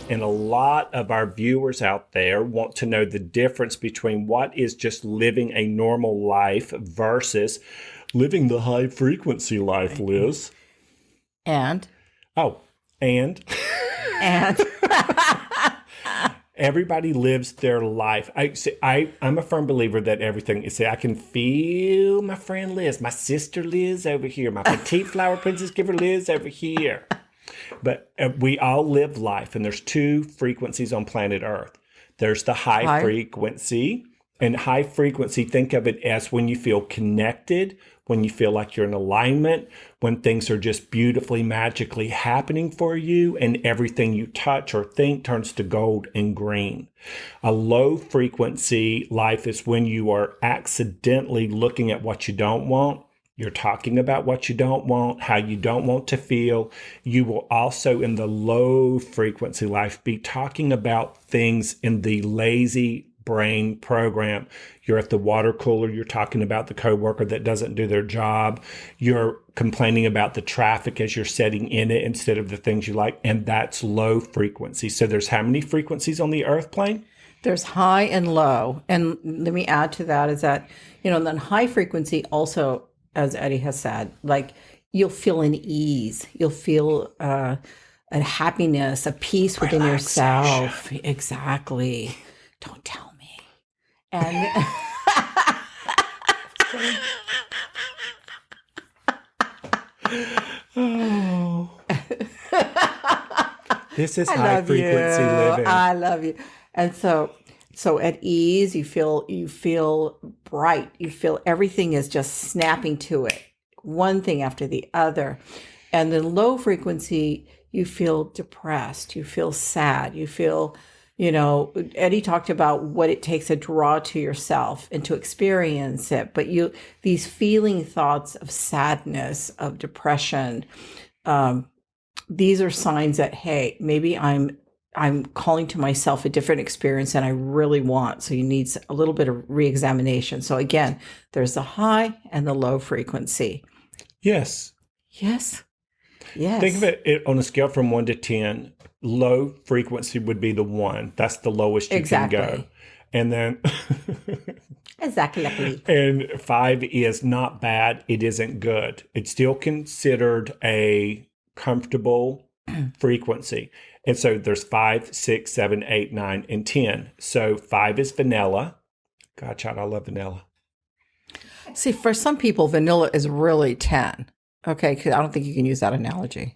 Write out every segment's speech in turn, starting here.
And a lot of our viewers out there want to know the difference between what is just living a normal life versus living the high frequency life, Liz. And? Oh, and? And? Everybody lives their life. I'm a firm believer that everything is. I can feel my friend Liz, my sister Liz over here, my petite flower princess giver Liz over here. But we all live life, and there's two frequencies on planet Earth. There's the high frequency, and high frequency, think of it as when you feel connected, when you feel like you're in alignment, when things are just beautifully, magically happening for you, and everything you touch or think turns to gold and green. A low frequency life is when you are accidentally looking at what you don't want. You're talking about what you don't want, how you don't want to feel. You will also, in the low frequency life, be talking about things in the lazy brain program. You're at the water cooler, you're talking about the coworker that doesn't do their job. You're complaining about the traffic as you're sitting in it instead of the things you like. And that's low frequency. So there's how many frequencies on the earth plane? There's high and low. And let me add to that is that, then high frequency also, as Eddie has said, like you'll feel an ease. You'll feel a happiness, a peace within yourself. Exactly. Don't tell me. And oh. This is high frequency living. I love you. And so at ease, you feel bright. You feel everything is just snapping to it, one thing after the other. And then low frequency, you feel depressed. You feel sad. You feel, Eddie talked about what it takes to draw to yourself and to experience it. But these feeling thoughts of sadness, of depression, these are signs that, hey, maybe I'm calling to myself a different experience than I really want. So you need a little bit of reexamination. So again, there's the high and the low frequency. Yes. Yes. Yes. Think of it on a scale from 1 to 10. Low frequency would be the 1. That's the lowest you can go. And then exactly. And 5 is not bad. It isn't good. It's still considered a comfortable frequency. And so there's 5, 6, 7, 8, 9, and 10. So 5 is vanilla. God, child, I love vanilla. See, for some people, vanilla is really 10. Okay, because I don't think you can use that analogy.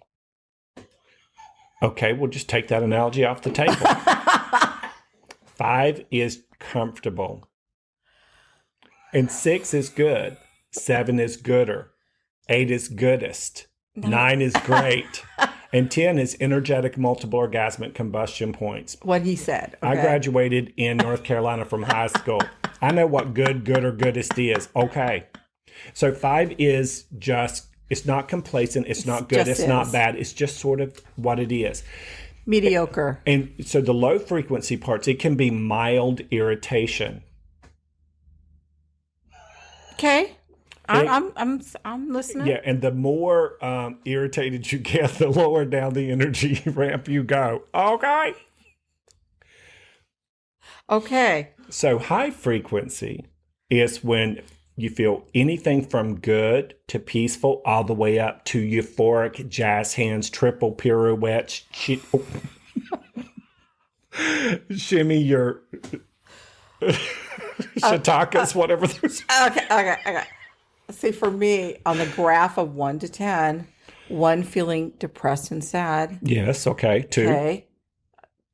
Okay, we'll just take that analogy off the table. 5 is comfortable. And 6 is good. 7 is gooder. 8 is goodest. 9 is great. And 10 is energetic multiple orgasmic combustion points. What he said. Okay. I graduated in North Carolina from high school. I know what good or goodest is. Okay. So 5 is just, it's not complacent. It's not good. It's not bad. It's just sort of what it is. Mediocre. And so the low frequency parts, it can be mild irritation. Okay. I'm listening. Yeah, and the more irritated you get, the lower down the energy ramp you go. Okay. Okay. So high frequency is when you feel anything from good to peaceful all the way up to euphoric jazz hands, triple pirouettes, shimmy your shatakas, whatever those are. Okay. See, for me, on the graph of 1 to 10, 1 feeling depressed and sad. Yes, okay. 2. Okay.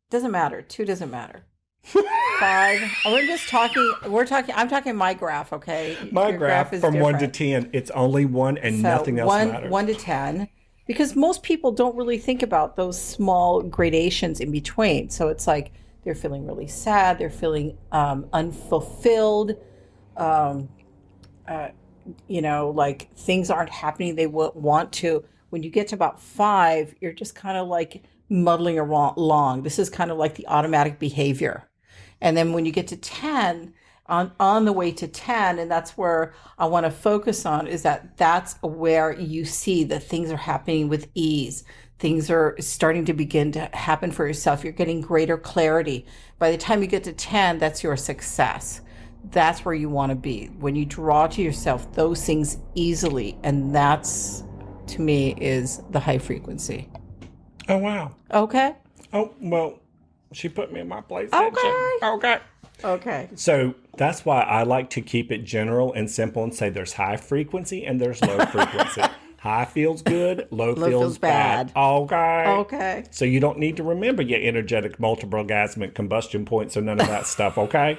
Doesn't matter. 2 doesn't matter. 5. I'm talking my graph, okay? My graph is from different. 1 to 10. It's only 1 and so nothing else matters. 1 to 10. Because most people don't really think about those small gradations in between. So it's like they're feeling really sad. They're feeling unfulfilled. Like things aren't happening they want to. When you get to about 5, you're just kind of like muddling along. This is kind of like the automatic behavior. And then when you get to 10, on the way to 10, and that's where I want to focus on, is that's where you see that things are happening with ease. things are starting to begin to happen for yourself. You're getting greater clarity. By the time you get to 10, that's your success. That's where you want to be. When you draw to yourself those things easily, and that's, to me, is the high frequency. Oh, wow. Okay? Oh, well, she put me in my place. Okay. Okay. So that's why I like to keep it general and simple and say there's high frequency and there's low frequency. High feels good, low feels bad. Okay. Okay. So you don't need to remember your energetic multiple orgasmic combustion points or none of that stuff, okay?